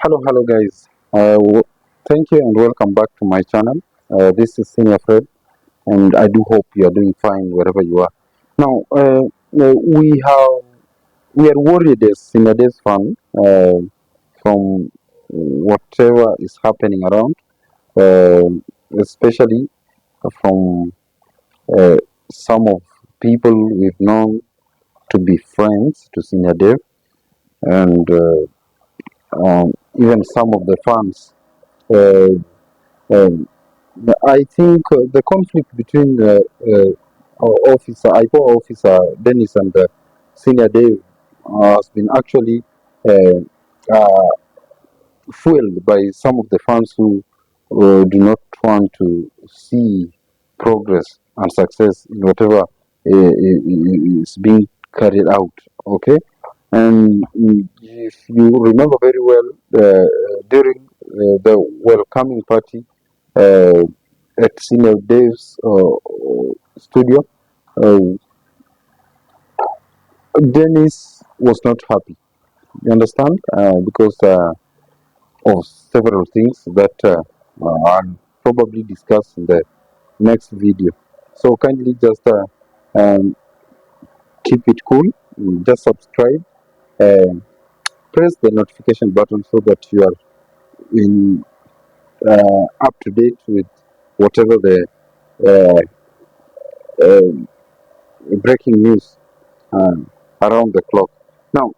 Hello guys. Thank you and welcome back to my channel. This is Senior Fred, and I do hope you are doing fine wherever you are. Now, we are worried as Senior Days fan from whatever is happening around, uh, especially from uh, some of people we've known to be friends to Senior Dev, and even some of the fans. Uh, um, I think the conflict between IPO officer Dennis and senior Dave has been actually uh, uh, fueled by some of the fans who do not want to see progress and success in whatever is being carried out. Okay, and if you remember very well, during the welcoming party uh, at Senior Dave's studio, uh, Dennis was not happy. You understand? Because of several things that I'll probably discuss in the next video. So kindly just um, keep it cool. Just subscribe. Uh, Press the notification button so that you are in up to date with whatever the uh, uh, breaking news uh, around the clock. Now,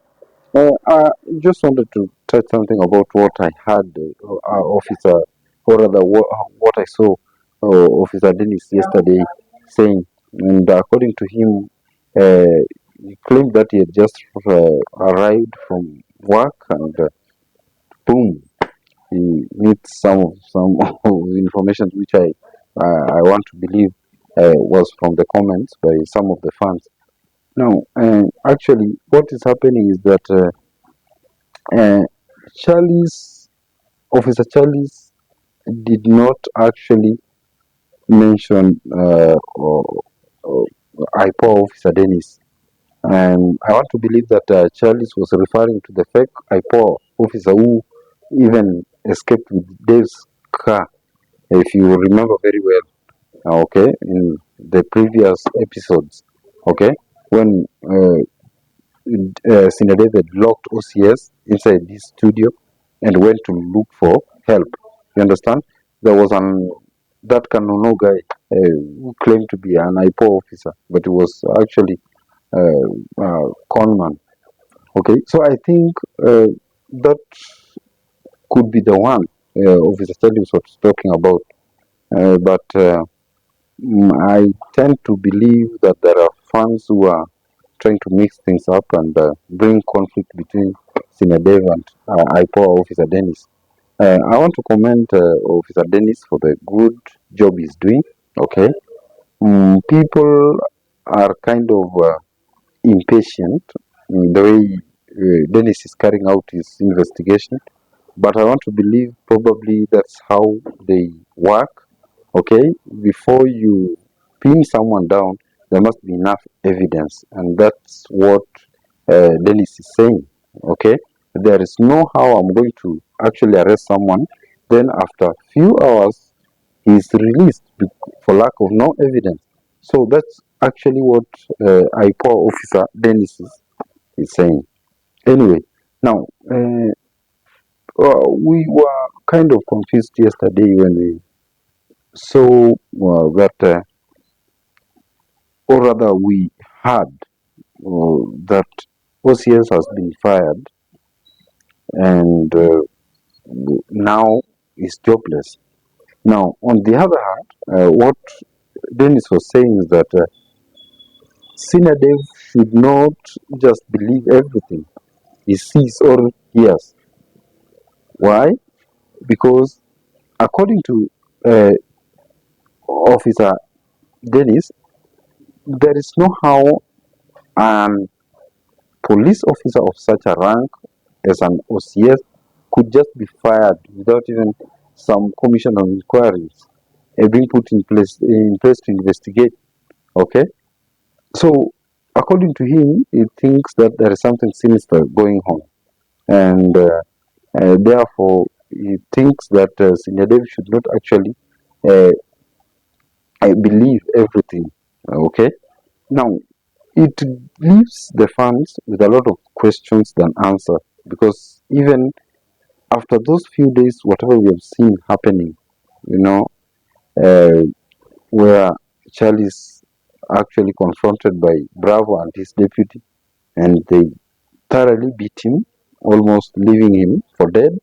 I just wanted to touch something about what I had Officer, or rather what I saw Officer Dennis yesterday saying. And according to him, he claimed that he had just arrived from work and boom, he needs some of the information which I want to believe was from the comments by some of the fans. Now, actually, what is happening is that uh, Charlie's Officer Charlie's did not actually mention or IPO Officer Dennis. And I want to believe that Charles was referring to the fake IPO officer who even escaped with Dave's car, if you remember very well, okay, in the previous episodes, okay, when Senior David locked OCS inside this studio and went to look for help. You understand? There was that Kanono guy who claimed to be an IPO officer, but he was actually conman. Okay, so I think that could be the one Officer Charlie was talking about. But I tend to believe that there are fans who are trying to mix things up and bring conflict between Senior Dev and IPO Officer Dennis. I want to commend Officer Dennis for the good job he's doing. Okay, people are kind of impatient in the way Dennis is carrying out his investigation, but I want to believe probably that's how they work. Okay, before you pin someone down, there must be enough evidence, and that's what Dennis is saying. Okay, there is no how I'm going to actually arrest someone, then after a few hours he is released for lack of no evidence. So that's actually what IPO officer Dennis is saying. Anyway, now we were kind of confused yesterday when we saw that, or rather, we heard that OCS has been fired and now is jobless. Now, on the other hand, what Dennis was saying is that Senior Dev should not just believe everything he sees or hears. Why? Because according to uh, Officer Dennis, there is no how an police officer of such a rank as an OCS could just be fired without even some commission of inquiries being put in place to investigate. Okay, so according to him, he thinks that there is something sinister going on, and Therefore, he thinks that Senior Dave should not actually uh, believe everything. Okay. Now, it leaves the fans with a lot of questions than answer, because even after those few days, whatever we have seen happening, you know, uh, where Charlie is actually confronted by Bravo and his deputy, and they thoroughly beat him, almost leaving him for dead.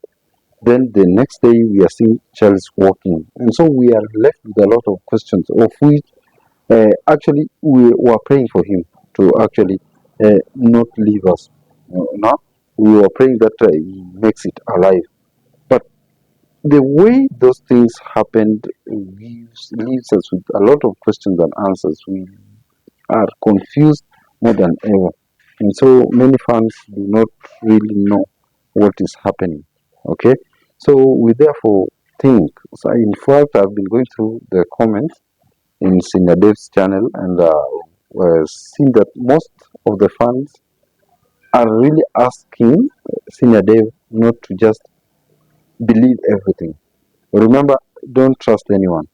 Then the next day, we are seeing Charles walking, and so we are left with a lot of questions, of which actually we were praying for him to actually not leave us. We were praying that he makes it alive. But the way those things happened leaves us with a lot of questions and answers. We are confused more than ever. And so many fans do not really know what is happening. Okay? So we therefore think, so in fact, I've been going through the comments in Senior Dave's channel, and seen that most of the fans are really asking Senior Dave not to just believe everything. Remember, don't trust anyone.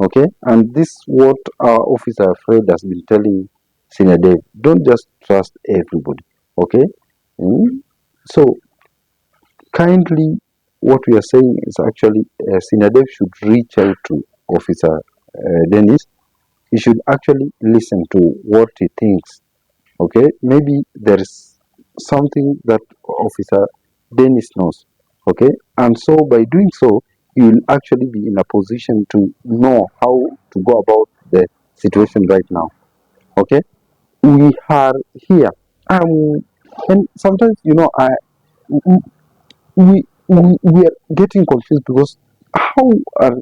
Okay? And this what our officer Fred has been telling Senior Dave. Don't just trust everybody. Okay? Mm? So kindly, what we are saying is actually Senior Dave should reach out to Officer Dennis. He should actually listen to what he thinks. Okay? Maybe there is something that Officer Dennis knows. Okay? And so by doing so, he will actually be in a position to know how to go about the situation right now. Okay? We are here. Um, and sometimes, we are getting confused because how are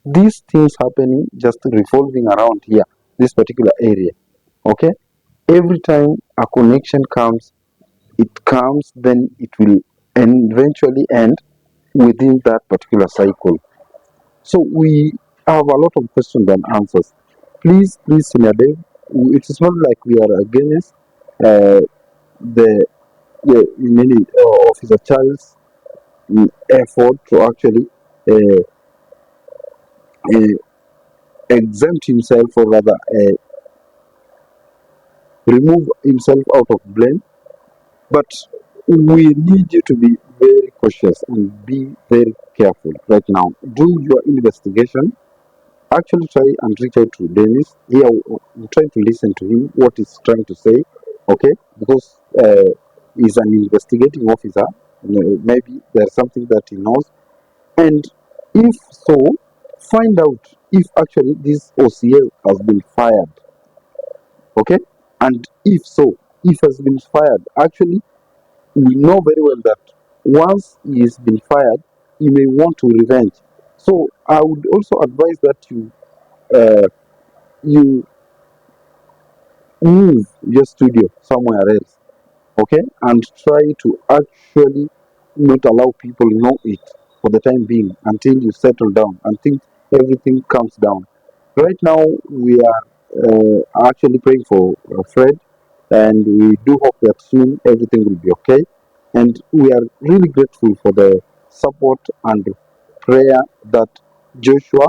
these things happening just revolving around here, this particular area? Okay? Every time a connection comes, it comes, then it will eventually end within that particular cycle. So we have a lot of questions and answers. Please, Senior Dave, it is not like we are against uh, the, the many Officer Charles' effort to actually uh, uh, exempt himself, or rather remove himself out of blame. But we need you to be very cautious and be very careful right now. Do your investigation. Actually, try and reach out to Dennis. Here, I'm trying to listen to him, what he's trying to say, okay? Because he's an investigating officer. Maybe there's something that he knows. And if so, find out if actually this OCL has been fired, okay? And if so, if has been fired, actually, we know very well that once he has been fired, he may want to revenge. So I would also advise that you move your studio somewhere else, okay, and try to actually not allow people know it for the time being until you settle down and think everything calms down. Right now, we are actually praying for Fred, and we do hope that soon everything will be okay. And we are really grateful for the support and prayer that Joshua,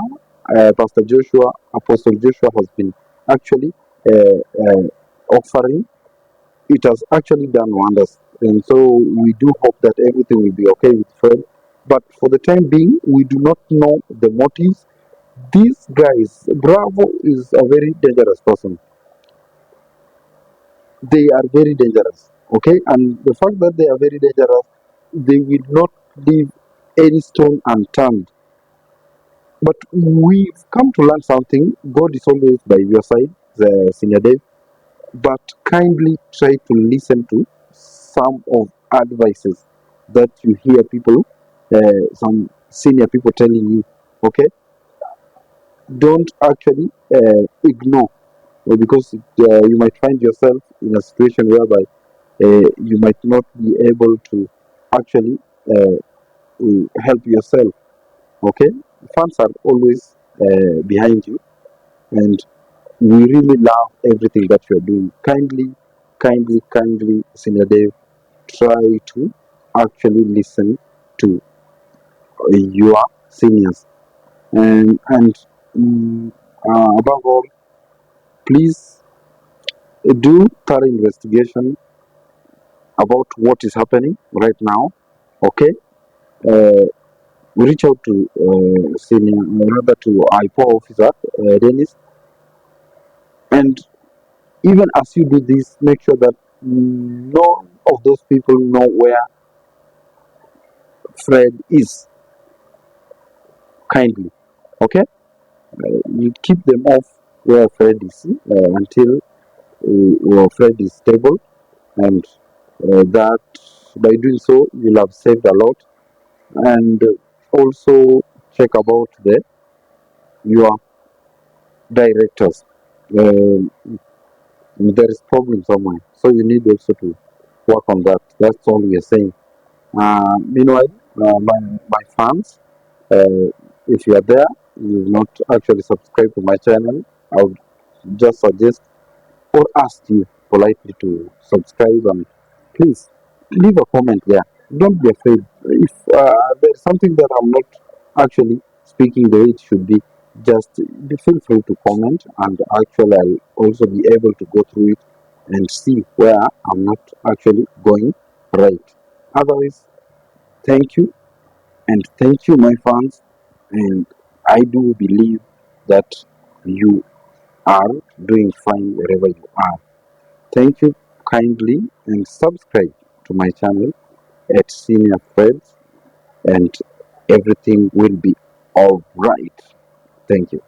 Pastor Joshua, Apostle Joshua has been actually offering. It has actually done wonders. And so we do hope that everything will be okay with Fred. But for the time being, we do not know the motives. These guys, Bravo is a very dangerous person. They are very dangerous. Okay? And the fact that they are very dangerous, they will not leave any stone unturned. But we've come to learn something. God is always by your side, the Senior Dave. But kindly try to listen to some of advices that you hear people, some senior people telling you. Okay, don't actually ignore, because you might find yourself in a situation whereby you might not be able to actually help yourself. Okay, fans are always behind you, and we really love everything that you're doing. Kindly, Senior Dave, try to actually listen to your seniors. And above all, please do thorough investigation about what is happening right now. Okay, uh, reach out to senior, rather to IPO officer Dennis, and even as you do this, make sure that none of those people know where Fred is. Kindly, okay, you keep them off where Fred is until Fred is stable, and that by doing so you'll have saved a lot. And also check about the your directors. Uh, there is problem somewhere, so you need also to work on that. That's all we are saying. Meanwhile, my fans, uh, if you are there, you've not actually subscribed to my channel, I would just suggest or ask you politely to subscribe, and please leave a comment there. Don't be afraid. If there's something that I'm not actually speaking the way it should be, just feel free to comment, and actually I'll also be able to go through it and see where I'm not actually going right. Otherwise, thank you, and thank you, my fans, and I do believe that you are doing fine wherever you are. Thank you kindly, and subscribe to my channel at Senior Friends, and everything will be all right. Thank you.